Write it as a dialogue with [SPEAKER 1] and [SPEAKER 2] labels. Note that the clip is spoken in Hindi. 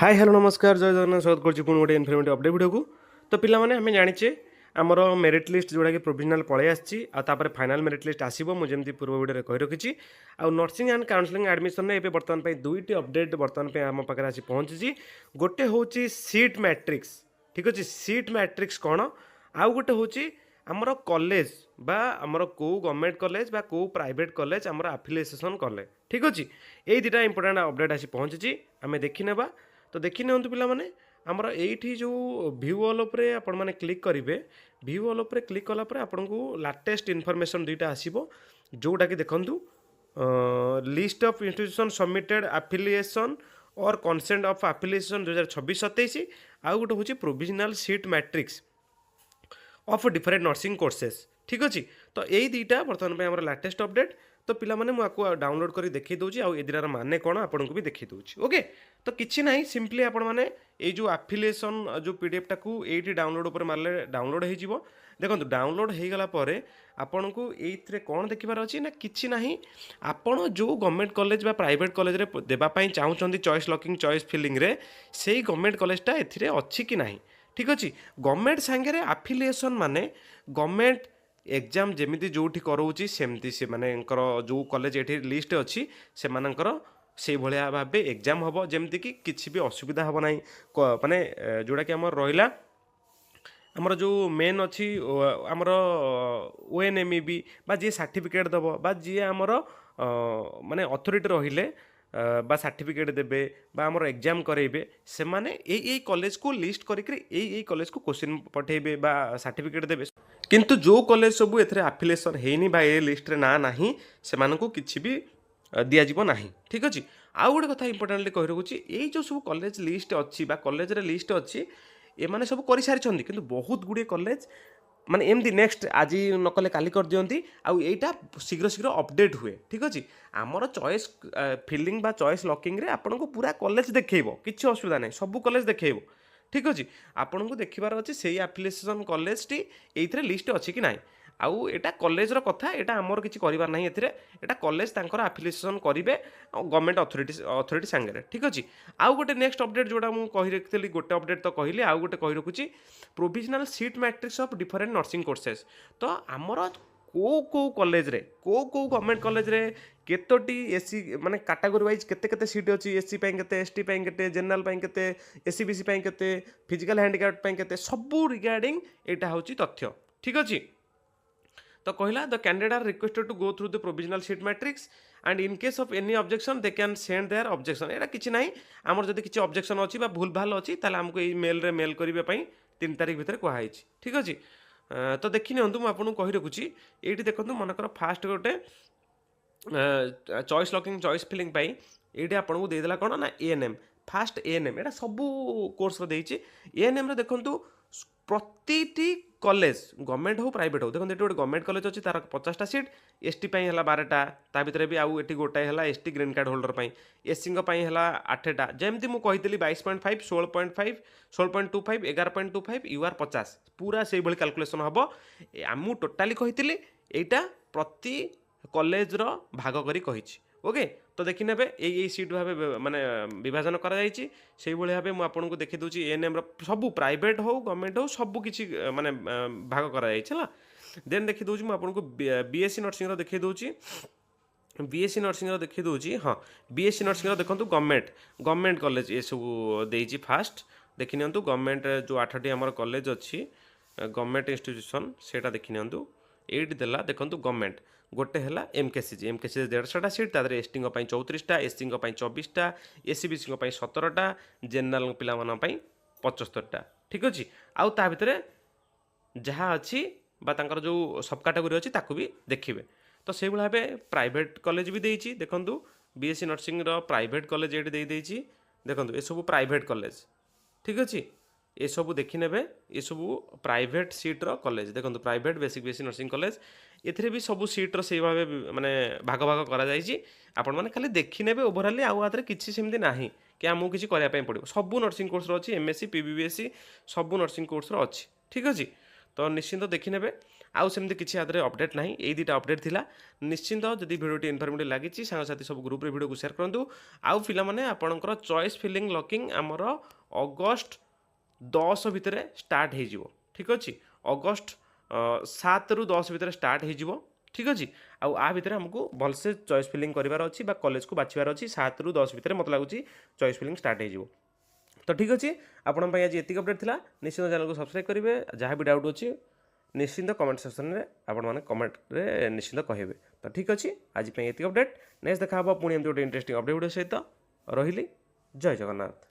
[SPEAKER 1] हाय हेलो नमस्कार जय जगन्नाथ स्वागत करुच्ची पुणी गोटे इनफर्मेटिव अपडेट वीडियो को। तो पिलामाने आम जाचे आमर मेरिट लिस्ट जोड़ा कि प्रोविजनाल पलि आसपर फाइनाल मेरिट लिस्ट आसो मुझे पूर्व वीडियो कही रखी आउ नर्सिंग एंड काउंसलिंग एडमिशन एवं बर्तमान दुईटी अपडेट बर्तमान आम पाखे आसी पहुँची। गोटे हूँ सीट मैट्रिक्स, ठीक अच्छे सीट मैट्रिक्स कौन आउ गोटे हूँ आमर कॉलेज बा आमर को गवर्नमेंट कॉलेज बा को प्राइवेट कॉलेज आमर आफिलिएसन कले, ठीक अच्छे यही दुटा इंपोर्टेंट अपडेट आसी पहुँची आम देखी नेबा। तो देखी नियंतु पिला माने आमर एठी जो व्यू ऑल उपरे आपण माने क्लिक करिवे, व्यू ऑल उपरे क्लिक कला परे आपन को लेटेस्ट इन्फॉर्मेशन दुईटा आसीबो जोटा कि देखंतु list of institution submitted affiliation और कंसेंट ऑफ एफिलिएशन 2026-27 आउ गोटे होची provisional seat matrix of different nursing courses, ठीक अच्छे। तो यही दुईटा बर्तमान आम लेटेस्ट अपडेट। तो पिला माने मु आपको डाउनलोड करी देखी दूची आउ एदिरार माने कौन आपन को भी देखी दूची। ओके, तो किछि नाही सिंपली आपण माने ए जो एफिलिएशन जो पीडीएफ टाकू एठी डाउनलोड ऊपर मारले डाउनलोड हो जिवो। देखंतु डाउनलोड हो गला परे आपन को एथिरे कोन देखिबार अछि ना किछि नाही, आपण जो गवर्नमेंट कॉलेज बा प्राइवेट कॉलेज रे देबा पई चाहउचंदी चॉइस लॉकिंग चॉइस फिलिंग रे सेही गवर्नमेंट कॉलेजटा एथिरे अछि कि नाही, ठीक अच्छे। गवर्नमेंट सांगे एफिलिएशन माने गवर्नमेंट एग्जाम जमी जो कराऊँगी सेमती से माने जो कॉलेज ये लिस्ट अच्छी से से भाया भाव एग्जाम हम जमती कि किसी भी असुविधा हम ना माने जोड़ा कि आम रहा आमर जो मेन अच्छी आमर ओएनएमईबी बा जी सर्टिफिकेट दब बा जी आमर माने अथॉरिटी रहिले बा सर्टिफिकेट देबे बा आमर एग्जाम करेबे से माने यही कॉलेज को लिस्ट करके यही कॉलेज को क्वेश्चन पठेबे बा सर्टिफिकेट देबे। किंतु जो कॉलेज सब एथरे एफिलिएशन हेनी बा ए लिस्ट रे ना नाही सेमानकु किछि भी दिया जिवो नाही, ठीक अछि। आउ गोटे कथा इंपोर्टेंटली कहि रखुछि एई जो सब कॉलेज लिस्ट अछि बा कॉलेज रे लिस्ट अछि ए माने सब करि सारिछन्ती किंतु बहुत गुडे कॉलेज माने एमती नेक्स्ट आज नकले काली कर दियंती आउ एटा शीघ्र शीघ्र अपडेट हुए, ठीक अछि। आमर चॉइस फिलिंग बा चॉइस लॉकिंग रे आपन को पूरा कॉलेज देखैबो किछि असुविधा नै सब कॉलेज देखैबो, ठीक अच्छे। आपन को देखिबार अच्छे से एफिलिएशन कॉलेज टी एइथरे लिस्ट अच्छी कि ना आउ एटा कॉलेज रो कथा एटा आमर किछि करिबार नाही एथिरे एटा कॉलेज तांकर एफिलिएशन करिवे गवर्नमेंट अथॉरिटी सांगे, ठीक अच्छे। आउ गोटे नेक्स्ट अपडेट जोड़ा मु कहि रखितली गोटे अपडेट तो कहली आउ गोटे कहि रखुछि provisional seat matrix of different nursing courses. तो आमर को कॉलेज रे को गवर्नमेंट कॉलेज रे केतोटी एससी माने कैटेगरी वाइज केते केते सीट अछि एससी पई केते एसटी पई केते जनरल पई केते एससी बीसी पई केते फिजिकल हैंडिकैप्ड पई केते सबु रिगार्डिंग एटा होची तथ्य, ठीक अछि। तो कहला the candidate are requested to go through the provisional seat matrix and in case of any objection they can send their objection. एटा किछि नाही हमर जदी किछि ऑब्जेक्शन अछि बा भूल भाल अछि ताले हमको ई मेल रे मेल करिवे पई 3 तारिख भितर कोहा हिची, ठीक अछि। तो देखि नियंतु म आपन कहि रखुछि एठी देखंतु मनकर फास्ट गोटे चॉइस लॉकिंग चॉइस फिलिंग पाई ये आपको देदेला कौन ना एएनएम फास्ट एएनएम एटा सबू कोर्स देइछि। एएनएम रे देखंतु प्रतिटी कॉलेज गवर्नमेंट हो प्राइवेट हो देखो गोटे गवर्नमेंट कॉलेज अच्छी तार 50टा सीट एसटी पाई हला 12टा ता भितर भी आउ एटी गोटाए हला एसटी ग्रीन कार्ड होल्डर पाई एससी पाई हला 8टा जेमती मु कहितली 22.5 16.5 16.25 11.25 यूआर 50 पूरा से भली कैलकुलेशन हबो आमु टोटाली कहितली एटा प्रति कॉलेज रो भाग करी कहिछि। ओके, तो देखि नेबे एई सीट भाबे माने विभाजन करा जायछि सेही भली भाबे मु आपन को देखि दोछि एएनएम रो सब प्राइवेट हो गवर्नमेंट हो सब किछि माने भाग करा जायछि हला। देन देखि दोछि मु आपन को बीएससी नर्सिंग रो देखि दोछि बीएससी नर्सिंग रो देखि दोछि। हां, बीएससी नर्सिंग रो देखंतु गवर्नमेंट कॉलेज ए सब देइछि फास्ट देखि नियंतु गवर्नमेंट जो 8टी हमर कॉलेज अछि गवर्नमेंट इंस्टीट्यूशन सेटा देखि नियंतु एट देला देखंतु गवर्नमेंट गोटे है एमकेसीजी 150टा सीट तादरे एसटी 34टा एससी 24टा एससी बीसी 17टा जेनराल पिला 75टा, ठीक अच्छे। आउ ता भितरे जहाँ अच्छी बा तांकर जो सब कैटेगरी अच्छी ताकू भी देखिए। तो से भाव प्राइवेट कॉलेज भी देइछि देखंतु बीएससी नर्सिंग रो प्राइवेट कॉलेज ये देइछि देखंतु ए सब प्राइवेट कॉलेज, ठीक अच्छे। ये सब देखि नेबे ये सब प्राइवेट सीट रो कॉलेज देखंतु private basic BSc nursing college एथिरे भी सब सीट रो से भाव माने भाग भाग करा जायछि आपण माने खाली देखि नेबे ओवरऑली आउ आतरे किछि सेमति नाही कि हमहु किछि करिया पय पड़िबो सब नर्सिंग कोर्स रो अछि एमएससी पीबीबीएससी सब नर्सिंग कोर्स रो अछि, ठीक अछि। तो निश्चिंत देखि नेबे आउ सेमती किसी आदरे अपडेट ना यही दुटा अपडेट थिला निश्चिंत जदि भिडियोटी इनफर्मेटिव लगी सांगसाथी सब ग्रुप रे भिडियो को शेयर करूँ आउ पिलामाने आपणकर चॉइस फिलिंग लॉकिंग आमर अगस्ट 10 भितर स्टार्ट हो ठीक अच्छे अगस्ट 7 ରୁ 10 भितर स्टार्ट हो ठीक अच्छे आउ आ भितर हमको भलसे चॉइस फिलिंग करार अच्छी कॉलेज को बाछिबार अच्छी 7 ରୁ 10 भितर मत लगुच चॉइस फिलिंग स्टार्ट हो तो ठीक अच्छे आपण आज ये अपडेट था निश्चित चैनल को सब्सक्राइब करेंगे जहाँ भी डाउट अच्छी निश्चिंत कमेंट सेक्शन में आपण मैंने कमेंट रे निश्चिंत कहे तो ठीक अच्छे आज ये अपडेट नेक्स्ट देखा पुणी एमती गोटे इंटरेस्टिंग अपडेट वीडियो सहित रही जय जगन्नाथ।